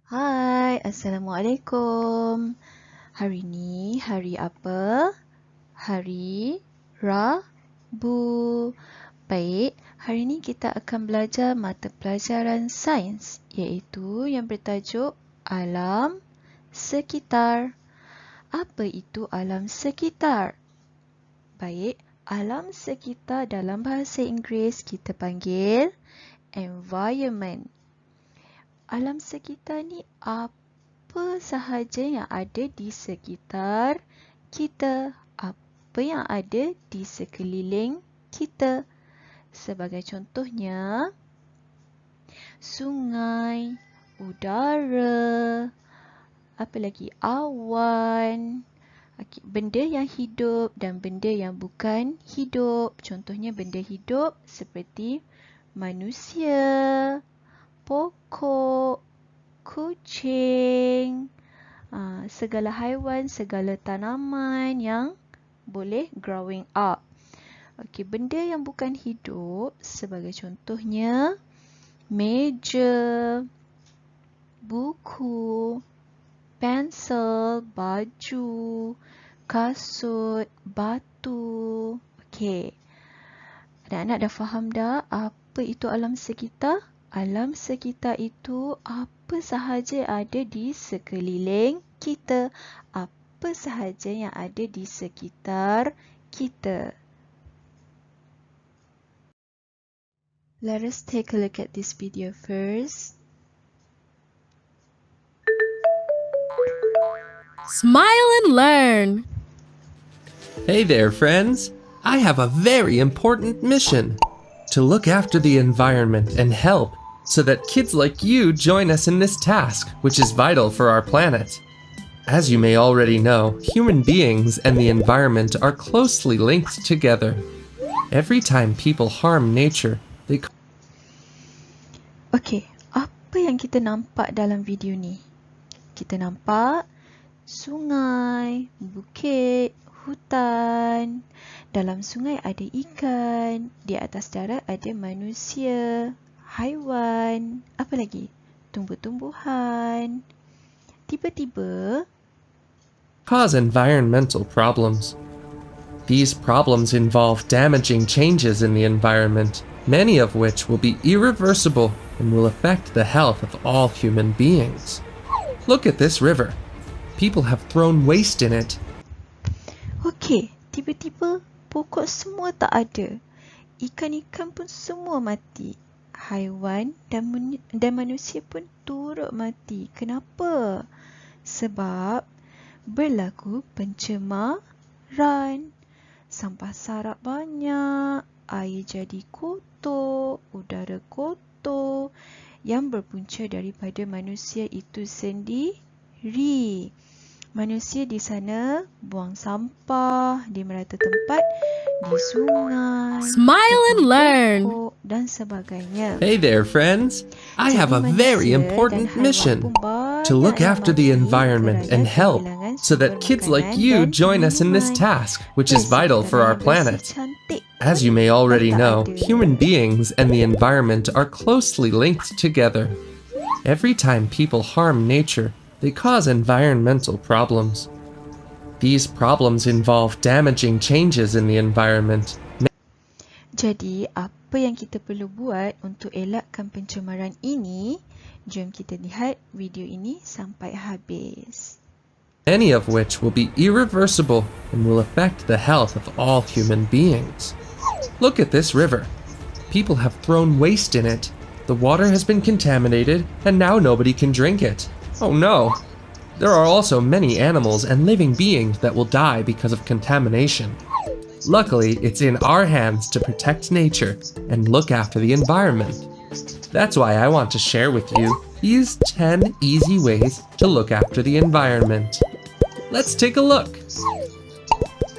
Hai, Assalamualaikum. Hari ni hari apa? Hari Rabu. Baik, hari ni kita akan belajar mata pelajaran sains iaitu yang bertajuk alam sekitar. Apa itu alam sekitar? Baik, alam sekitar dalam bahasa Inggeris kita panggil environment. Alam sekitar ni apa sahaja yang ada di sekitar kita, apa yang ada di sekeliling kita. Sebagai contohnya, sungai, udara, apa lagi, awan, benda yang hidup dan benda yang bukan hidup. Contohnya benda hidup seperti manusia, pokok, kucing, segala haiwan, segala tanaman yang boleh growing up. Okey, benda yang bukan hidup sebagai contohnya meja, buku, pensel, baju, kasut, batu. Okey. Anak-anak dah faham dah apa itu alam sekitar? Alam sekitar itu apa sahaja yang ada di sekeliling kita. Apa sahaja yang ada di sekitar kita. Let us take a look at this video first. Smile and learn. Hey there, friends! I have a very important mission to look after the environment and help so that kids like you join us in this task, which is vital for our planet. As you may already know, human beings and the environment are closely linked together. Every time people harm nature, they Okey, apa yang kita nampak dalam video ni? Kita nampak sungai, bukit, hutan. Dalam sungai ada ikan, di atas darat ada manusia, haiwan, apa lagi? Tumbuh-tumbuhan. Tiba-tiba, cause environmental problems. These problems involve damaging changes in the environment, many of which will be irreversible and will affect the health of all human beings. Look at this river. People have thrown waste in it. okey, tiba-tiba pokok semua tak ada. Ikan-ikan pun semua mati. Haiwan dan manusia pun turut mati. Kenapa? Sebab berlaku pencemaran. Sampah sarap banyak, air jadi kotor, udara kotor yang berpunca daripada manusia itu sendiri. Manusia di sana buang sampah di merata tempat, di sungai, Smile and tebang learn. pokok dan sebagainya. Hey there, friends! I have a very important mission to look after the environment and help so that kids like you join us in this task, which is vital for our planet. As you may already know, human beings and the environment are closely linked together. Every time people harm nature, they cause environmental problems. These problems involve damaging changes in the environment. Jadi, apa yang kita perlu buat untuk elakkan pencemaran ini? Jom kita lihat video ini sampai habis. Many of which will be irreversible and will affect the health of all human beings. Look at this river. People have thrown waste in it. The water has been contaminated, and now nobody can drink it. Oh no! There are also many animals and living beings that will die because of contamination. Luckily, it's in our hands to protect nature and look after the environment. That's why I want to share with you these 10 easy ways to look after the environment. Let's take a look.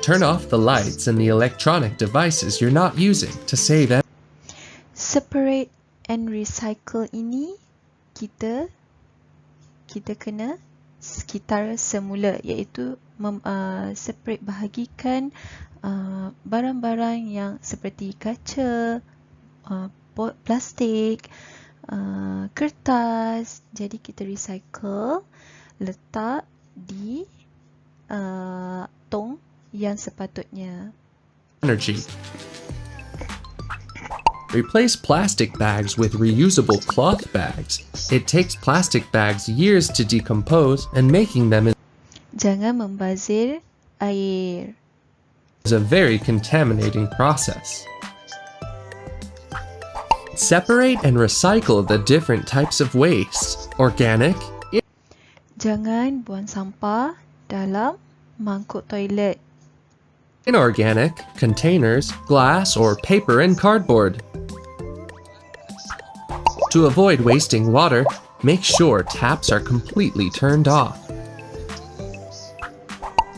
Turn off the lights and the electronic devices you're not using to save energy. Separate and recycle ini kita kena sekitar semula, iaitu separate, bahagikan barang-barang yang seperti kaca, plastik, kertas. Jadi kita recycle, letak di tong yang sepatutnya. Energy. Replace plastic bags with reusable cloth bags. It takes plastic bags years to decompose, and making them Jangan membazir air. is a very contaminating process. Separate and recycle the different types of waste: organic, Jangan buang sampah dalam mangkuk toilet. inorganic, containers, glass, or paper and cardboard. To avoid wasting water, make sure taps are completely turned off.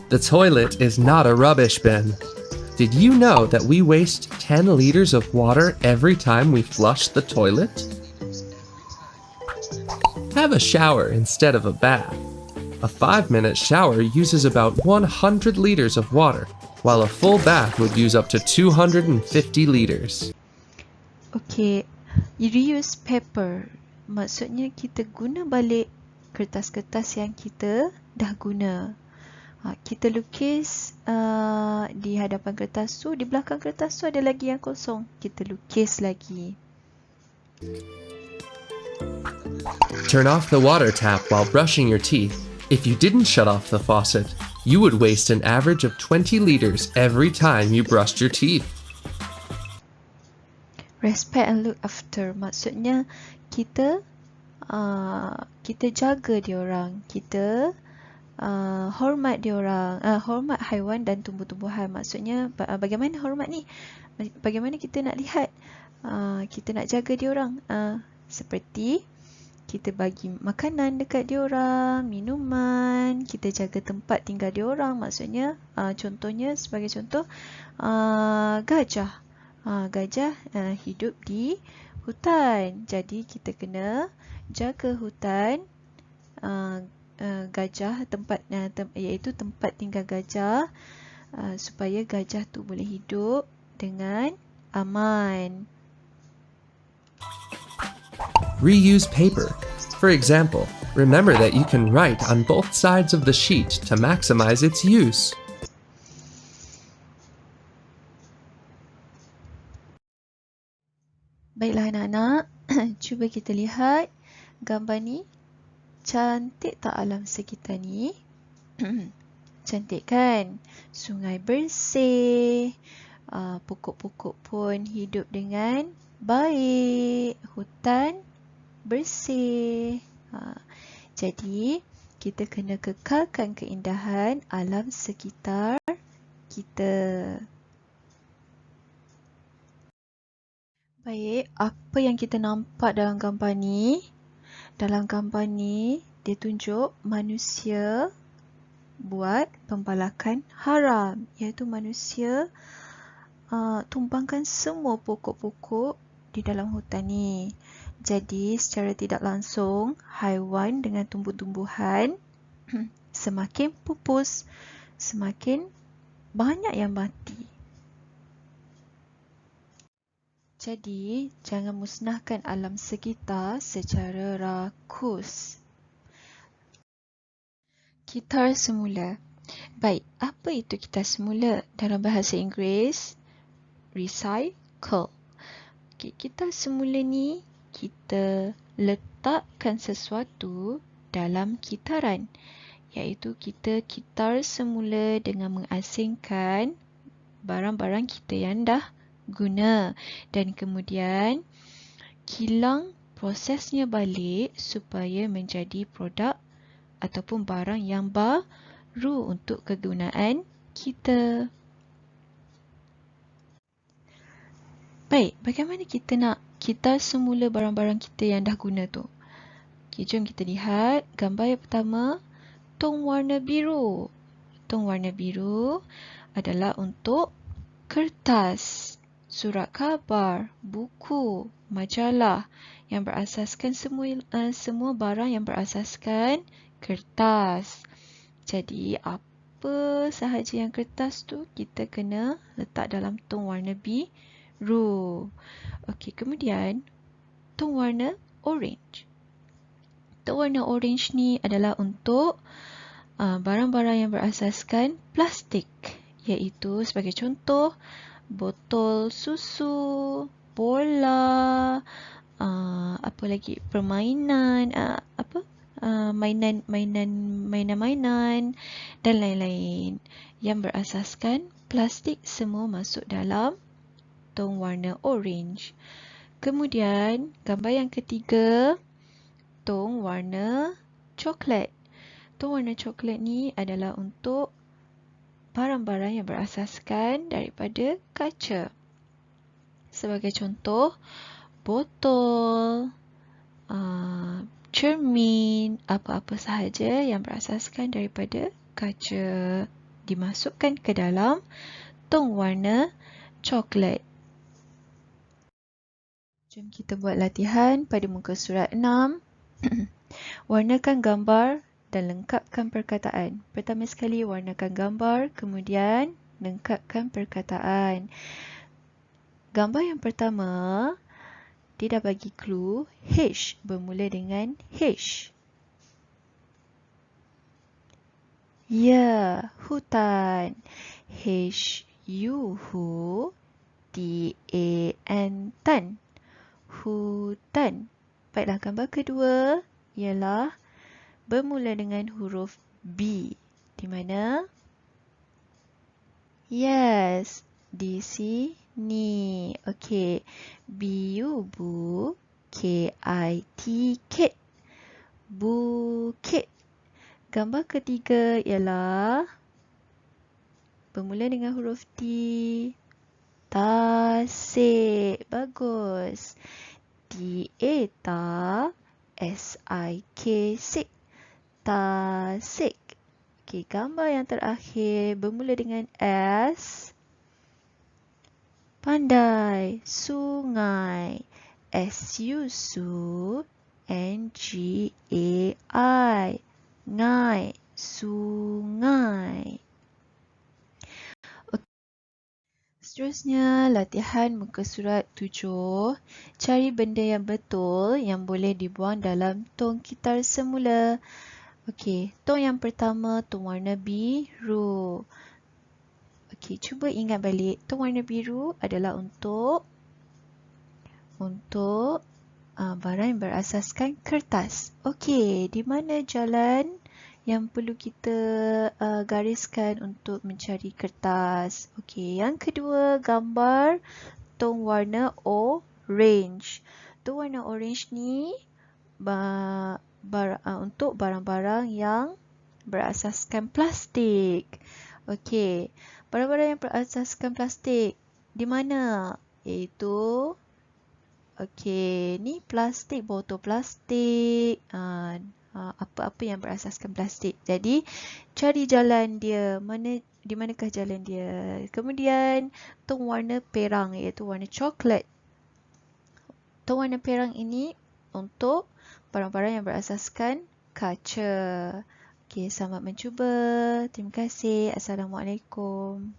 The toilet is not a rubbish bin. Did you know that we waste 10 liters of water every time we flush the toilet? Have a shower instead of a bath. A 5-minute shower uses about 100 liters of water, while a full bath would use up to 250 liters. Okey, reuse paper. Maksudnya kita guna balik kertas-kertas yang kita dah guna. Kita lukis di hadapan kertas tu, di belakang kertas tu ada lagi yang kosong. Kita lukis lagi. Turn off the water tap while brushing your teeth. If you didn't shut off the faucet, you would waste an average of 20 liters every time you brushed your teeth. Respect and look after. Maksudnya kita jaga diorang. Kita hormat diorang. Hormat haiwan dan tumbuh-tumbuhan. Maksudnya bagaimana hormat ni? Bagaimana kita nak lihat? Kita nak jaga diorang. Seperti kita bagi makanan dekat diorang, minuman, kita jaga tempat tinggal diorang. Maksudnya, contohnya, sebagai contoh, gajah. Gajah hidup di hutan. Jadi, kita kena jaga hutan, gajah, iaitu tempat tinggal gajah, supaya gajah tu boleh hidup dengan aman. Reuse paper. For example, remember that you can write on both sides of the sheet to maximize its use. Baiklah anak-anak, cuba kita lihat gambar ni. Cantik tak alam sekitar ni? Cantik kan? Sungai bersih, pokok-pokok pun hidup dengan baik, hutan bersih. Jadi, kita kena kekalkan keindahan alam sekitar kita. Baik, apa yang kita nampak dalam gambar ni? Dalam gambar ni, dia tunjuk manusia buat pembalakan haram, iaitu manusia tumbangkan semua pokok-pokok di dalam hutan ni. Jadi, secara tidak langsung, haiwan dengan tumbuh-tumbuhan semakin pupus, semakin banyak yang mati. Jadi, jangan musnahkan alam sekitar secara rakus. Kitar semula. Baik, apa itu kitar semula? Dalam bahasa Inggeris, recycle. Okay, kitar semula ni, kita letakkan sesuatu dalam kitaran, iaitu kita kitar semula dengan mengasingkan barang-barang kita yang dah guna, dan kemudian kilang prosesnya balik supaya menjadi produk ataupun barang yang baru untuk kegunaan kita. Baik, bagaimana kita nak kitar semula barang-barang kita yang dah guna tu? Okay, jom kita lihat gambar yang pertama, tong warna biru. Tong warna biru adalah untuk kertas, surat khabar, buku, majalah yang berasaskan semua barang yang berasaskan kertas. Jadi, apa sahaja yang kertas tu kita kena letak dalam tong warna biru. Okey, kemudian tong warna orange. Tone warna orange ni adalah untuk barang-barang yang berasaskan plastik, iaitu sebagai contoh botol susu, bola, apa lagi, permainan, mainan-mainan dan lain-lain yang berasaskan plastik, semua masuk dalam tone warna orange. Kemudian gambar yang ketiga, tone warna coklat. Tone warna coklat ni adalah untuk barang-barang yang berasaskan daripada kaca. Sebagai contoh, botol, cermin, apa-apa sahaja yang berasaskan daripada kaca dimasukkan ke dalam tone warna coklat. Jom kita buat latihan pada muka surat 6. Warnakan gambar dan lengkapkan perkataan. Pertama sekali warnakan gambar, kemudian lengkapkan perkataan. Gambar yang pertama, dia dah bagi clue H bermula dengan H. Ya, hutan. H-U-T-A-N, tan. Hutan. Baiklah, gambar kedua ialah bermula dengan huruf B. Di mana? Yes, di sini. Okey. B-U-Bu, K-I-T, kit. Bukit. Gambar ketiga ialah bermula dengan huruf T. Tasik. Bagus. T-A-Ta, S-I-K, sik. Tasik. Okey, gambar yang terakhir bermula dengan S. Pandai. Sungai. S-U-Su, N-G-A-I. Ngai. Sungai. Seterusnya, latihan muka surat 7. Cari benda yang betul yang boleh dibuang dalam tong gitar semula. Okey, tong yang pertama, tong warna biru. Okey, cuba ingat balik. Tong warna biru adalah untuk barang yang berasaskan kertas. Okey, di mana jalan yang perlu kita gariskan untuk mencari kertas? Okey, yang kedua, gambar tong warna orange. Tong warna orange ni untuk barang-barang yang berasaskan plastik. Okey, barang-barang yang berasaskan plastik di mana? Iaitu, okey, ni plastik, botol plastik, apa-apa yang berasaskan plastik. Jadi, cari jalan dia. Di manakah jalan dia? Kemudian, tong warna perang iaitu warna coklat. Tong warna perang ini untuk barang-barang yang berasaskan kaca. Okey, selamat mencuba. Terima kasih. Assalamualaikum.